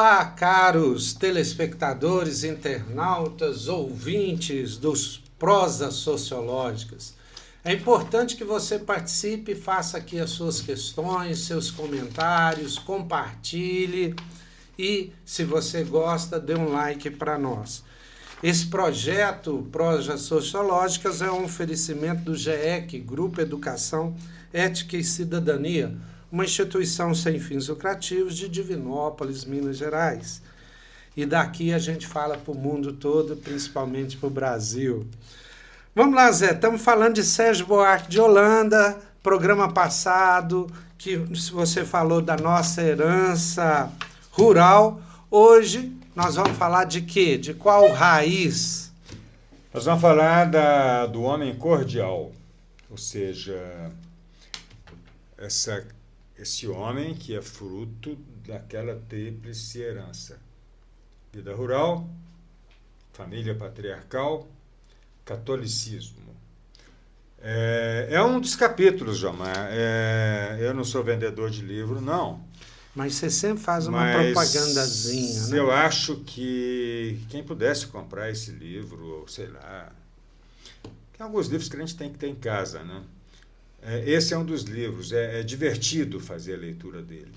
Olá, caros telespectadores, internautas, ouvintes dos Prosas Sociológicas. É importante que você participe, faça aqui as suas questões, seus comentários, compartilhe e, se você gosta, dê um like para nós. Esse projeto Prosas Sociológicas é um oferecimento do GEC, Grupo Educação, Ética e Cidadania, uma instituição sem fins lucrativos de Divinópolis, Minas Gerais. E daqui a gente fala para o mundo todo, principalmente para o Brasil. Vamos lá, Zé, estamos falando de Sérgio Buarque de Holanda, programa passado, que você falou da nossa herança rural. Hoje nós vamos falar de quê? De qual raiz? Nós vamos falar do homem cordial, ou seja, esse homem que é fruto daquela tríplice herança: vida rural, família patriarcal, catolicismo. É um dos capítulos, Jomar. Eu não sou vendedor de livro, não. Mas você sempre faz uma propagandazinha, né? Eu acho que quem pudesse comprar esse livro, ou sei lá, tem alguns livros que a gente tem que ter em casa, né? Esse é um dos livros, é divertido fazer a leitura dele.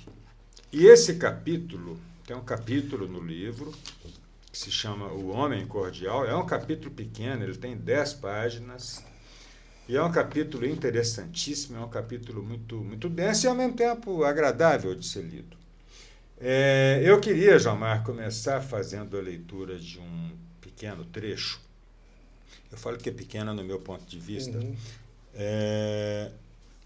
E esse capítulo, tem um capítulo no livro que se chama O Homem Cordial, é um capítulo pequeno, ele tem 10 páginas, e é um capítulo interessantíssimo, é um capítulo muito denso e ao mesmo tempo agradável de ser lido. Eu queria, Jomar, começar fazendo a leitura de um pequeno trecho. Eu falo que é pequeno no meu ponto de vista.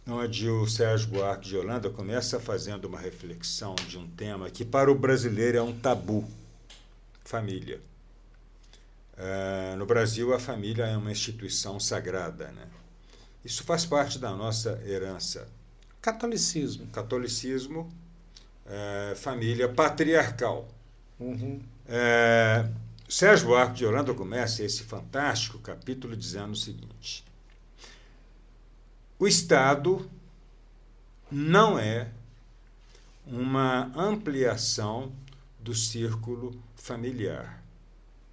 Onde o Sérgio Buarque de Holanda começa fazendo uma reflexão de um tema que para o brasileiro é um tabu: família. No Brasil, a família é uma instituição sagrada, né? Isso faz parte da nossa herança. Catolicismo. Catolicismo, família patriarcal. Sérgio Buarque de Holanda começa esse fantástico capítulo dizendo o seguinte: o Estado não é uma ampliação do círculo familiar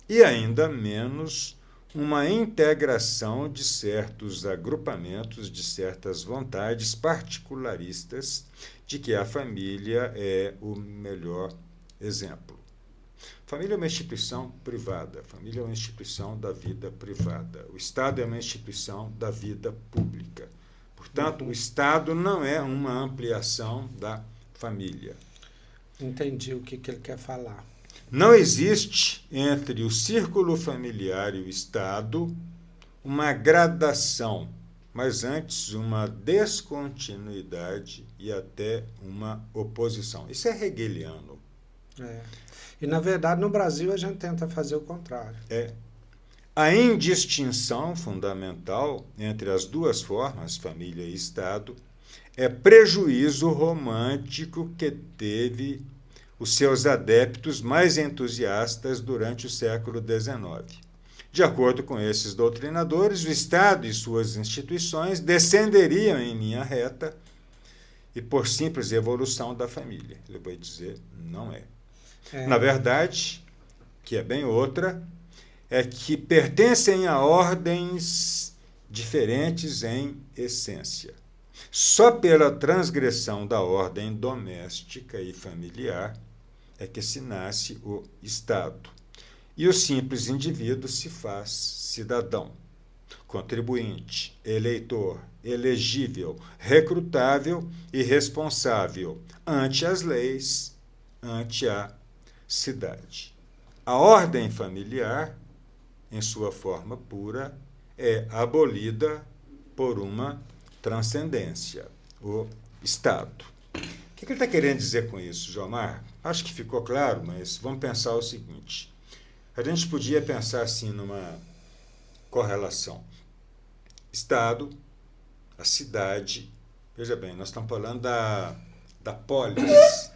e ainda menos uma integração de certos agrupamentos, de certas vontades particularistas de que a família é o melhor exemplo. Família é uma instituição privada, família é uma instituição da vida privada. O Estado é uma instituição da vida pública. Portanto, o Estado não é uma ampliação da família. Entendi o que ele quer falar. Não existe entre o círculo familiar e o Estado uma gradação, mas antes uma descontinuidade e até uma oposição. Isso é hegeliano. E, na verdade, no Brasil a gente tenta fazer o contrário. A indistinção fundamental entre as duas formas, família e Estado, é prejuízo romântico que teve os seus adeptos mais entusiastas durante o século XIX. De acordo com esses doutrinadores, o Estado e suas instituições descenderiam em linha reta e por simples evolução da família. Ele vai dizer, não é. Na verdade, que é bem outra, é que pertencem a ordens diferentes em essência. Só pela transgressão da ordem doméstica e familiar é que se nasce o Estado. E o simples indivíduo se faz cidadão, contribuinte, eleitor, elegível, recrutável e responsável ante as leis, ante a cidade. A ordem familiar, em sua forma pura, é abolida por uma transcendência, o Estado. O que ele está querendo dizer com isso, Jomar? Acho que ficou claro, mas vamos pensar o seguinte. A gente podia pensar assim numa correlação. Estado, a cidade. Veja bem, nós estamos falando da polis.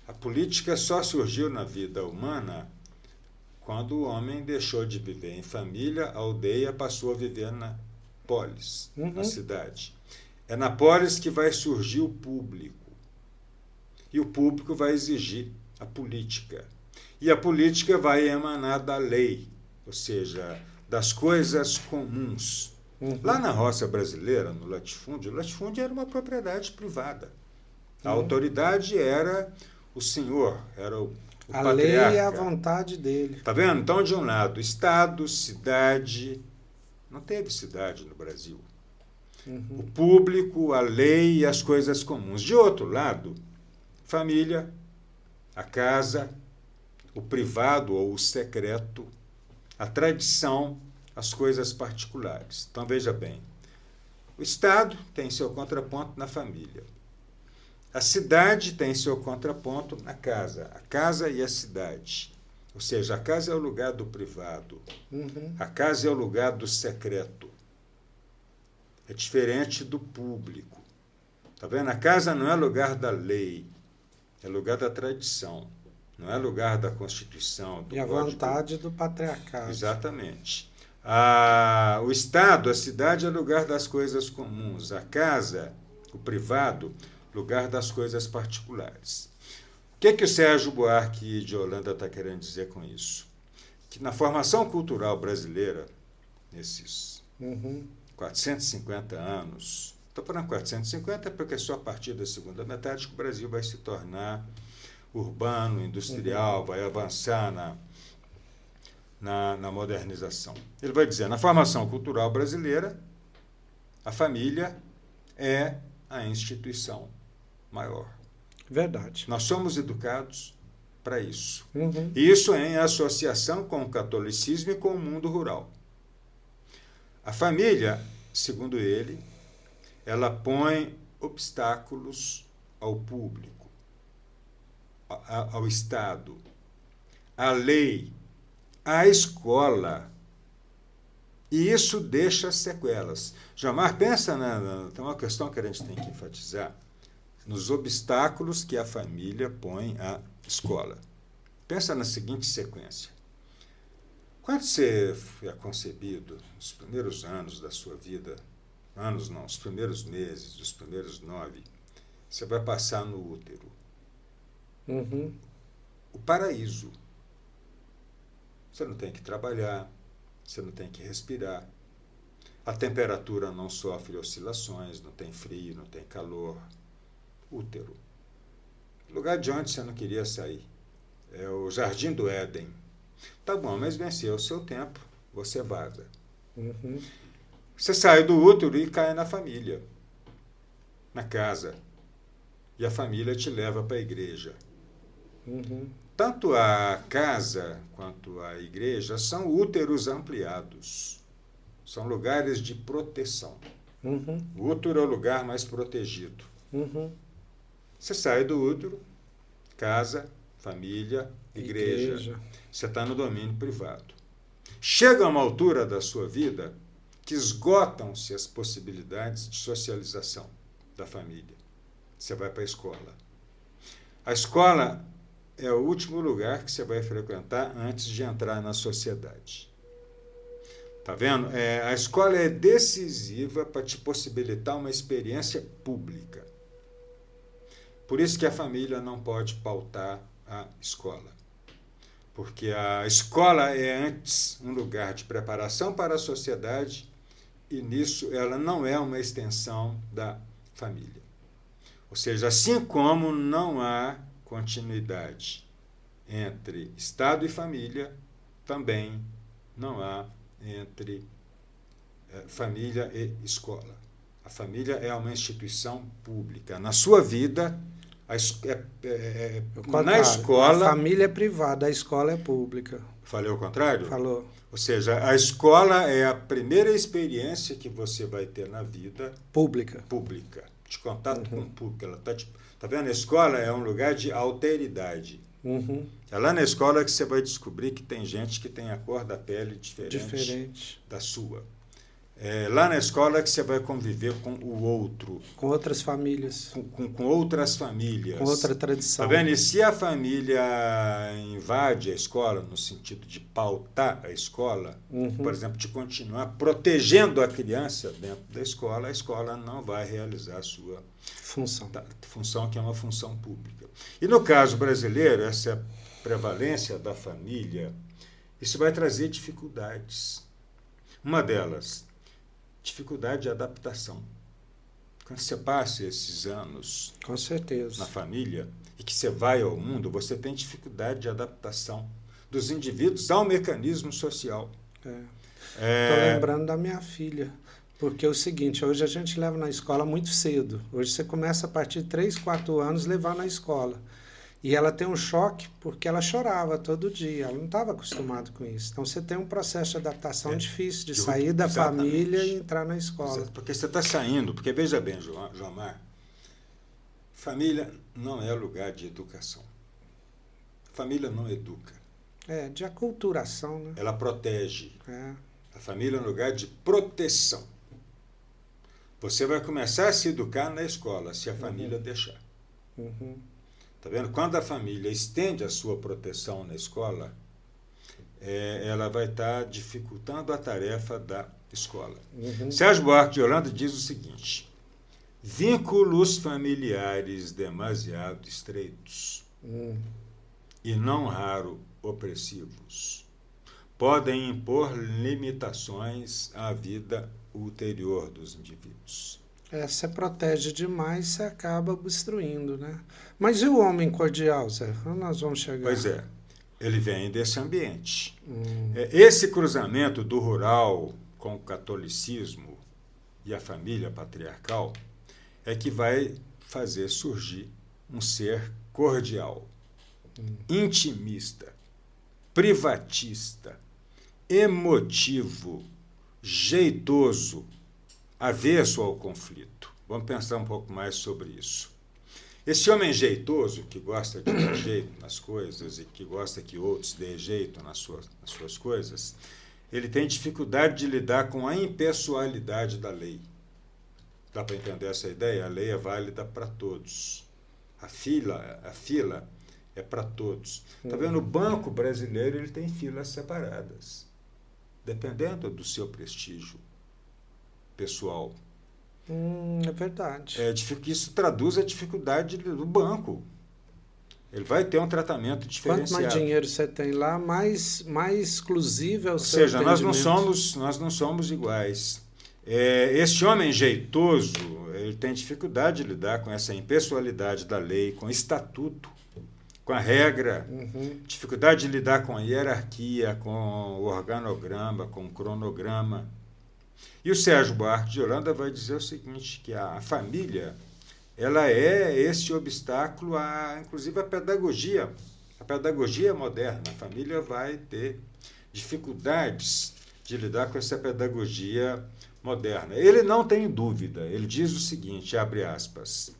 A política só surgiu na vida humana quando o homem deixou de viver em família, a aldeia passou a viver na polis, na cidade. É na polis que vai surgir o público. E o público vai exigir a política. E a política vai emanar da lei, ou seja, das coisas comuns. Lá na roça brasileira, no latifúndio, o latifúndio era uma propriedade privada. A autoridade era o senhor, era o a patriarca. lei é a vontade dele. Tá vendo? Então, de um lado, Estado, cidade. Não teve cidade no Brasil. O público, a lei e as coisas comuns. De outro lado, família, a casa, o privado ou o secreto, a tradição, as coisas particulares. Então, veja bem, o Estado tem seu contraponto na família. A cidade tem seu contraponto na casa. A casa e a cidade. Ou seja, a casa é o lugar do privado. A casa é o lugar do secreto. É diferente do público. Está vendo? A casa não é lugar da lei. É lugar da tradição. Não é lugar da Constituição. Do e a Código. vontade do patriarcado. Exatamente. O Estado, a cidade é lugar das coisas comuns. A casa, o privado, lugar das coisas particulares. O que o Sérgio Buarque de Holanda está querendo dizer com isso? Que na formação cultural brasileira, nesses 450 anos, estou falando 450 porque é só a partir da segunda metade que o Brasil vai se tornar urbano, industrial, vai avançar na modernização. Ele vai dizer, na formação cultural brasileira, a família é a instituição maior. Verdade. Nós somos educados para isso. Isso em associação com o catolicismo e com o mundo rural. A família, segundo ele, ela põe obstáculos ao público, ao Estado, à lei, à escola. E isso deixa sequelas. Gilmar, pensa tem uma questão que a gente tem que enfatizar, nos obstáculos que a família põe à escola. Pensa na seguinte sequência. Quando você é concebido, nos primeiros anos da sua vida, anos não, os primeiros meses, os primeiros 9, você vai passar no útero. O paraíso. Você não tem que trabalhar, você não tem que respirar. A temperatura não sofre oscilações, não tem frio, não tem calor. Útero. Lugar de onde você não queria sair. É o Jardim do Éden. Tá bom, mas venceu o seu tempo, você vaza. Você sai do útero e cai na família, na casa. E a família te leva para a igreja. Tanto a casa quanto a igreja são úteros ampliados. São lugares de proteção. O útero é o lugar mais protegido. Você sai do útero, casa, família, igreja. Você está no domínio privado. Chega a uma altura da sua vida que esgotam-se as possibilidades de socialização da família. Você vai para a escola. A escola é o último lugar que você vai frequentar antes de entrar na sociedade. Tá vendo? A escola é decisiva para te possibilitar uma experiência pública. Por isso que a família não pode pautar a escola. Porque a escola é antes um lugar de preparação para a sociedade e nisso ela não é uma extensão da família. Ou seja, assim como não há continuidade entre Estado e família, também não há entre família e escola. A família é uma instituição pública. Na sua vida, na escola... A família é privada, a escola é pública. Falei o contrário? Falou. Ou seja, a escola é a primeira experiência que você vai ter na vida... Pública. De contato com o público. Ela tá vendo? A escola é um lugar de alteridade. É lá na escola que você vai descobrir que tem gente que tem a cor da pele diferente da sua. Lá na escola é que você vai conviver com o outro, Com outras famílias, com outras famílias. com outra tradição. Tá vendo? E se a família invade a escola, no sentido de pautar a escola, por exemplo, de continuar protegendo a criança dentro da escola, a escola não vai realizar a sua função, que é uma função pública. E no caso brasileiro, essa prevalência da família, isso vai trazer dificuldades. Uma delas, dificuldade de adaptação. Quando você passa esses anos Com certeza. na família e que você vai ao mundo, você tem dificuldade de adaptação dos indivíduos ao mecanismo social. Estou lembrando da minha filha, porque é o seguinte, hoje a gente leva na escola muito cedo. Hoje você começa a partir de 3, 4 anos levar na escola. E ela tem um choque porque ela chorava todo dia, ela não estava acostumada com isso. Então você tem um processo de adaptação difícil, de sair da família e entrar na escola. Porque você está saindo, porque veja bem, Joamar, família não é lugar de educação. Família não educa. De aculturação, né? Ela protege. A família é um lugar de proteção. Você vai começar a se educar na escola, se a família deixar. Tá vendo? Quando a família estende a sua proteção na escola, ela vai estar dificultando a tarefa da escola. Sérgio Buarque de Holanda diz o seguinte: vínculos familiares demasiado estreitos e não raro opressivos podem impor limitações à vida ulterior dos indivíduos. Você protege demais, você acaba obstruindo, né? Mas e o homem cordial, Zé? Onde nós vamos chegar? Pois é, ele vem desse ambiente. Esse cruzamento do rural com o catolicismo e a família patriarcal é que vai fazer surgir um ser cordial, intimista, privatista, emotivo, jeitoso, avesso ao conflito. Vamos pensar um pouco mais sobre isso. Esse homem jeitoso, que gosta de dar jeito nas coisas e que gosta que outros dêem jeito nas suas coisas, ele tem dificuldade de lidar com a impessoalidade da lei. Dá para entender essa ideia? A lei é válida para todos. A fila é para todos. Está vendo? O Banco Brasileiro ele tem filas separadas, dependendo do seu prestígio pessoal. É verdade. Isso traduz a dificuldade do banco. Ele vai ter um tratamento diferenciado. Quanto mais dinheiro você tem lá, mais exclusivo é o seu atendimento. Ou seja, nós não somos iguais. Esse homem jeitoso, ele tem dificuldade de lidar com essa impessoalidade da lei, com o estatuto, com a regra, dificuldade de lidar com a hierarquia, com o organograma, com o cronograma. E o Sérgio Buarque de Holanda vai dizer o seguinte, que a família ela é esse obstáculo, inclusive a pedagogia moderna. A família vai ter dificuldades de lidar com essa pedagogia moderna. Ele não tem dúvida, ele diz o seguinte, abre aspas,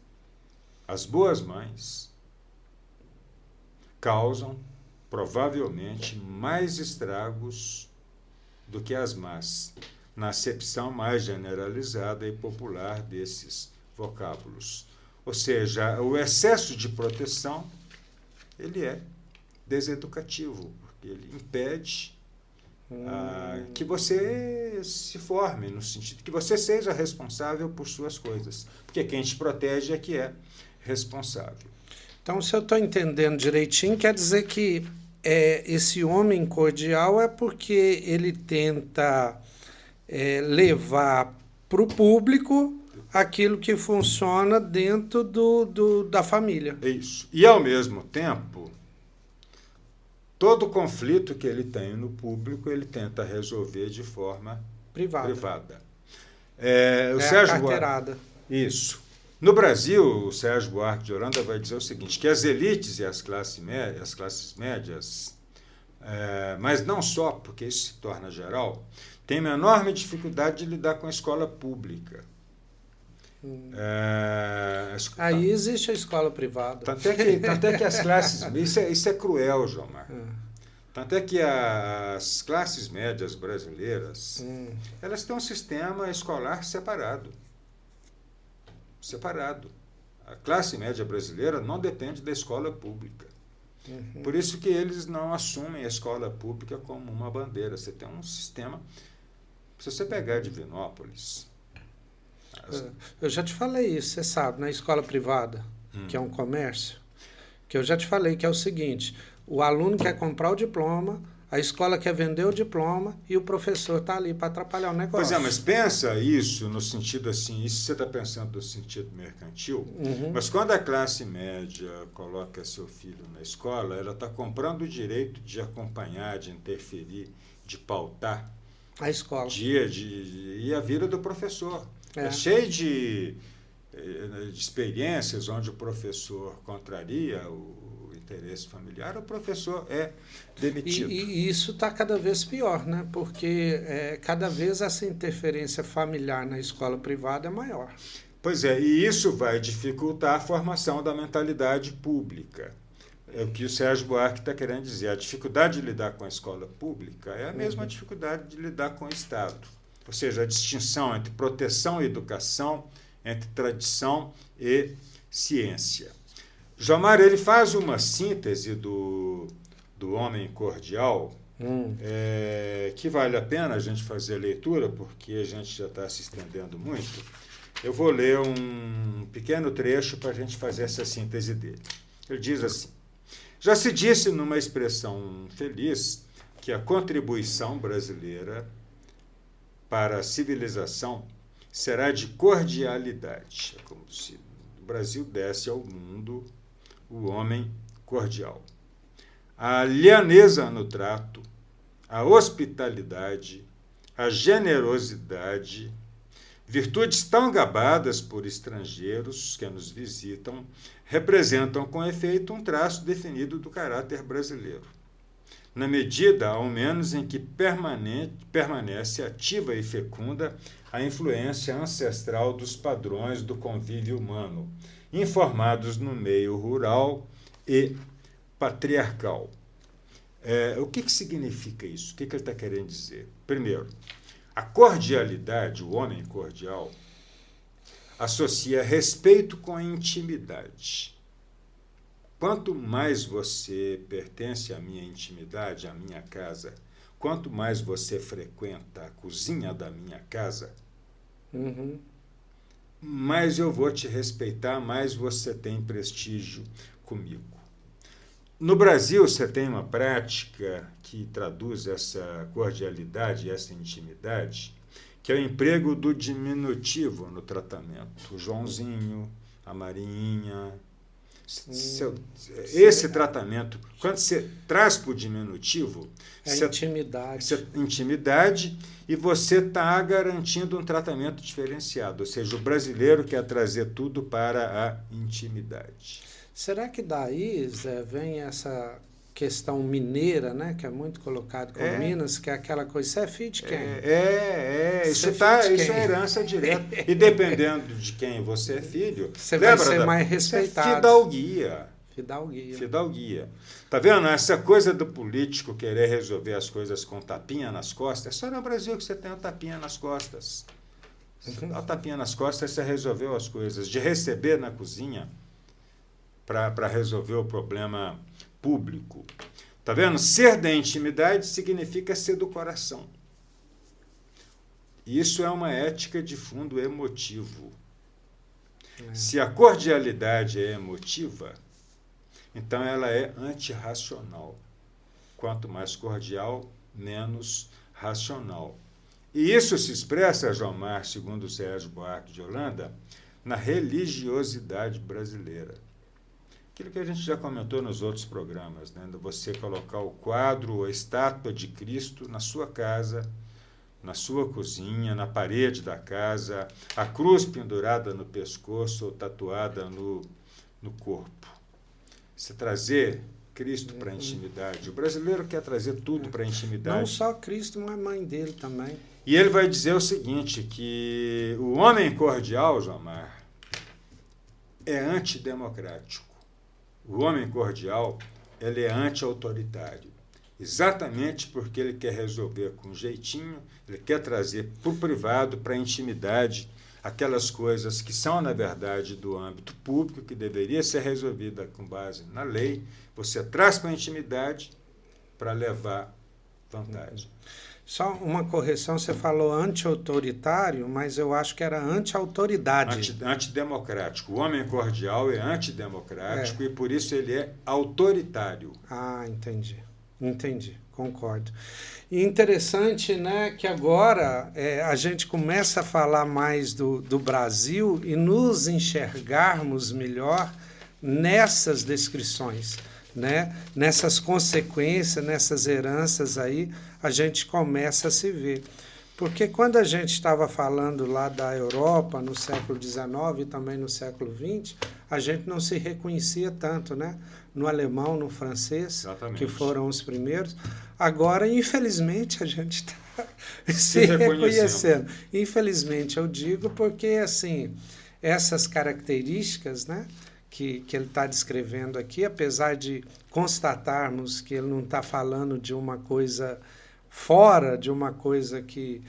as boas mães causam provavelmente mais estragos do que as más, na acepção mais generalizada e popular desses vocábulos. Ou seja, o excesso de proteção, ele é deseducativo, porque ele impede que você se forme, no sentido que você seja responsável por suas coisas. Porque quem te protege é que é responsável. Então, se eu estou entendendo direitinho, quer dizer que esse homem cordial é porque ele tenta levar para o público aquilo que funciona dentro da família. Isso. E, ao mesmo tempo, todo conflito que ele tem no público, ele tenta resolver de forma privada. O Sérgio a carteirada. Isso. No Brasil, o Sérgio Buarque de Holanda vai dizer o seguinte, que as elites e as classes médias, mas não só, porque isso se torna geral, têm uma enorme dificuldade de lidar com a escola pública. Aí existe a escola privada. Tanto é que as classes... Isso é cruel, João Marcos. Tanto é que as classes médias brasileiras, elas têm um sistema escolar separado. Separado. A classe média brasileira não depende da escola pública. Por isso que eles não assumem a escola pública como uma bandeira. Você tem um sistema... Se você pegar Divinópolis... Eu já te falei isso, você sabe, na escola privada, que é um comércio, que eu já te falei que é o seguinte, o aluno quer comprar o diploma, a escola quer vender o diploma e o professor está ali para atrapalhar o negócio. Pois é, mas pensa isso no sentido assim, isso você está pensando no sentido mercantil, mas quando a classe média coloca seu filho na escola, ela está comprando o direito de acompanhar, de interferir, de pautar a escola. E a vida do professor. É cheio de experiências onde o professor contraria o interesse familiar, o professor é demitido. E isso está cada vez pior, né? Porque cada vez essa interferência familiar na escola privada é maior. Pois é, e isso vai dificultar a formação da mentalidade pública. É o que o Sérgio Buarque está querendo dizer. A dificuldade de lidar com a escola pública é a mesma dificuldade de lidar com o Estado. Ou seja, a distinção entre proteção e educação, entre tradição e ciência. Jomar, ele faz uma síntese do Homem Cordial, que vale a pena a gente fazer a leitura, porque a gente já está se estendendo muito. Eu vou ler um pequeno trecho para a gente fazer essa síntese dele. Ele diz assim: já se disse numa expressão feliz que a contribuição brasileira para a civilização será de cordialidade. É como se o Brasil desse ao mundo o homem cordial. A lhaneza no trato, a hospitalidade, a generosidade, virtudes tão gabadas por estrangeiros que nos visitam, representam com efeito um traço definido do caráter brasileiro, na medida, ao menos, em que permanece ativa e fecunda a influência ancestral dos padrões do convívio humano, informados no meio rural e patriarcal. O que significa isso? O que ele está querendo dizer? Primeiro, a cordialidade, o homem cordial, associa respeito com a intimidade. Quanto mais você pertence à minha intimidade, à minha casa, quanto mais você frequenta a cozinha da minha casa, mais eu vou te respeitar, mais você tem prestígio comigo. No Brasil, você tem uma prática que traduz essa cordialidade, essa intimidade, que é o emprego do diminutivo no tratamento. O Joãozinho, a Marinha. Esse tratamento, quando você traz para o diminutivo, intimidade, e você está garantindo um tratamento diferenciado. Ou seja, o brasileiro quer trazer tudo para a intimidade. Será que daí, Zé, vem essa questão mineira, né, que é muito colocado com Minas, que é aquela coisa, você é filho de quem? Isso é herança direta. E dependendo de quem você é filho, você vai ser mais respeitado. Fidalguia. Tá vendo? Essa coisa do político querer resolver as coisas com tapinha nas costas, é só no Brasil que você tem a tapinha nas costas. Você dá a tapinha nas costas, você resolveu as coisas. De receber na cozinha para resolver o problema público. Tá vendo? Ser da intimidade significa ser do coração. Isso é uma ética de fundo emotivo. Se a cordialidade é emotiva, então ela é antirracional. Quanto mais cordial, menos racional. E isso se expressa, Jomar, segundo Sérgio Buarque de Holanda, na religiosidade brasileira. Aquilo que a gente já comentou nos outros programas, né? Você colocar o quadro ou a estátua de Cristo na sua casa, na sua cozinha, na parede da casa, a cruz pendurada no pescoço ou tatuada no corpo. Você trazer Cristo para a intimidade. O brasileiro quer trazer tudo para a intimidade. Não só Cristo, mas a mãe dele também. E ele vai dizer o seguinte, que o homem cordial, Jomar, é antidemocrático. O homem cordial, ele é anti-autoritário. exatamente porque ele quer resolver com jeitinho, ele quer trazer para o privado, para a intimidade, aquelas coisas que são, na verdade, do âmbito público, que deveria ser resolvida com base na lei, você traz para a intimidade para levar vantagem. Só uma correção, você falou anti-autoritário, mas eu acho que era anti-autoridade. Antidemocrático. O homem cordial é antidemocrático e por isso ele é autoritário. Ah, entendi, concordo. E interessante, né, que agora a gente começa a falar mais do Brasil e nos enxergarmos melhor nessas descrições, né? Nessas consequências, nessas heranças aí, a gente começa a se ver. Porque quando a gente estava falando lá da Europa no século XIX e também no século XX, a gente não se reconhecia tanto, né? No alemão, no francês, exatamente, que foram os primeiros. Agora, infelizmente, a gente está se reconhecendo. Infelizmente, eu digo porque, assim, essas características, né, que ele está descrevendo aqui, apesar de constatarmos que ele não está falando de uma coisa fora, de uma coisa que,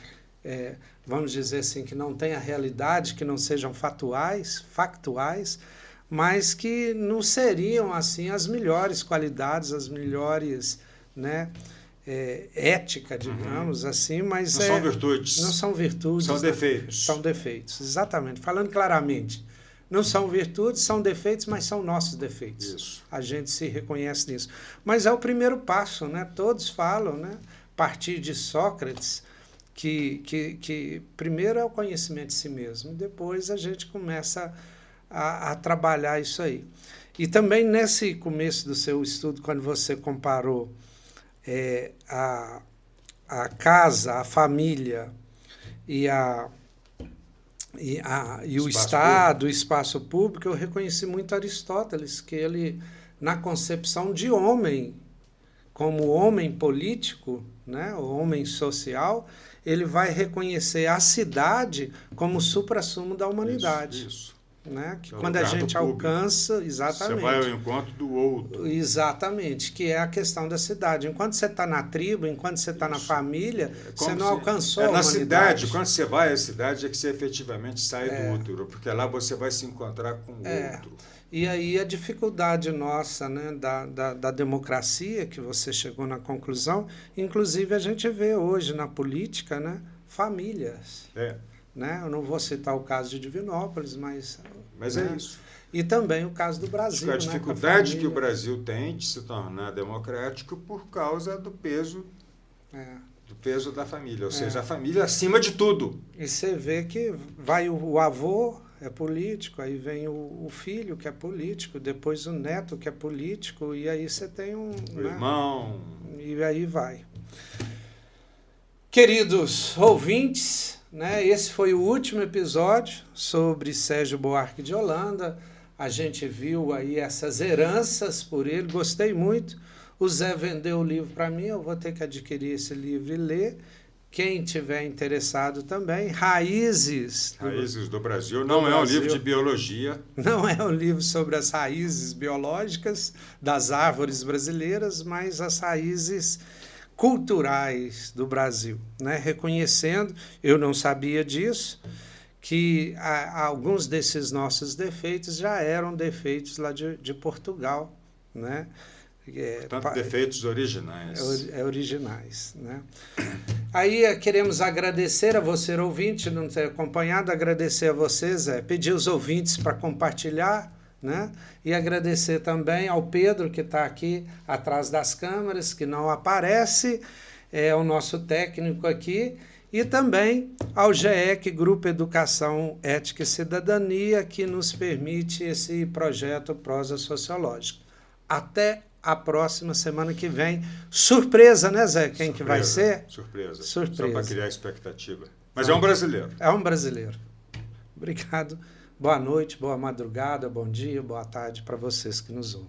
vamos dizer assim, que não tenha realidade, que não sejam factuais, mas que não seriam, assim, as melhores qualidades, as melhores, né, ética, digamos assim, mas não são virtudes. Não são virtudes. São defeitos. São defeitos, exatamente. Falando claramente, não são virtudes, são defeitos, mas são nossos defeitos. Isso. A gente se reconhece nisso. Mas é o primeiro passo, né? Todos falam, né? A partir de Sócrates, que primeiro é o conhecimento de si mesmo, depois a gente começa a trabalhar isso aí. E também nesse começo do seu estudo, quando você comparou a casa, a família e o Estado, o espaço público, eu reconheci muito Aristóteles, que ele, na concepção de homem, como homem político, né, o homem social, ele vai reconhecer a cidade como o suprassumo da humanidade. Isso. Né? Que quando a gente alcança, exatamente. Você vai ao encontro do outro. Exatamente, que é a questão da cidade. Enquanto você está na tribo, enquanto você está na família, você não alcançou a humanidade. Na cidade, quando você vai à cidade, é que você efetivamente sai do útero, porque lá você vai se encontrar com o outro. E aí a dificuldade nossa, né, da democracia, que você chegou na conclusão, inclusive a gente vê hoje na política, né, famílias. Né? Eu não vou citar o caso de Divinópolis, mas né? É isso. E também o caso do Brasil. A dificuldade que o Brasil tem de se tornar democrático por causa do peso da família, ou seja, a família acima de tudo. E você vê que vai o avô é político, aí vem o filho que é político, depois o neto que é político, e aí você tem o irmão. E aí vai. Queridos ouvintes, né, esse foi o último episódio sobre Sérgio Buarque de Holanda. A gente viu aí essas heranças por ele, gostei muito. O Zé vendeu o livro para mim, eu vou ter que adquirir esse livro e ler. Quem tiver interessado também, Raízes do Brasil. Não é um livro de biologia. Não é um livro sobre as raízes biológicas das árvores brasileiras, mas as raízes culturais do Brasil, né? Reconhecendo, eu não sabia disso, que alguns desses nossos defeitos já eram defeitos lá de Portugal, né? Portanto, defeitos originais. Originais, né? Aí queremos agradecer a você, ouvinte, não ter acompanhado, agradecer a vocês, pedir aos ouvintes para compartilhar, né? E agradecer também ao Pedro, que está aqui atrás das câmeras, que não aparece, é o nosso técnico aqui, e também ao GEC, Grupo Educação, Ética e Cidadania, que nos permite esse projeto Prosa Sociológica. Até a próxima semana que vem. Surpresa, né, Zé? Quem que vai ser? Surpresa. Só para criar expectativa. Mas é um brasileiro. É um brasileiro. Obrigado. Boa noite, boa madrugada, bom dia, boa tarde para vocês que nos ouvem.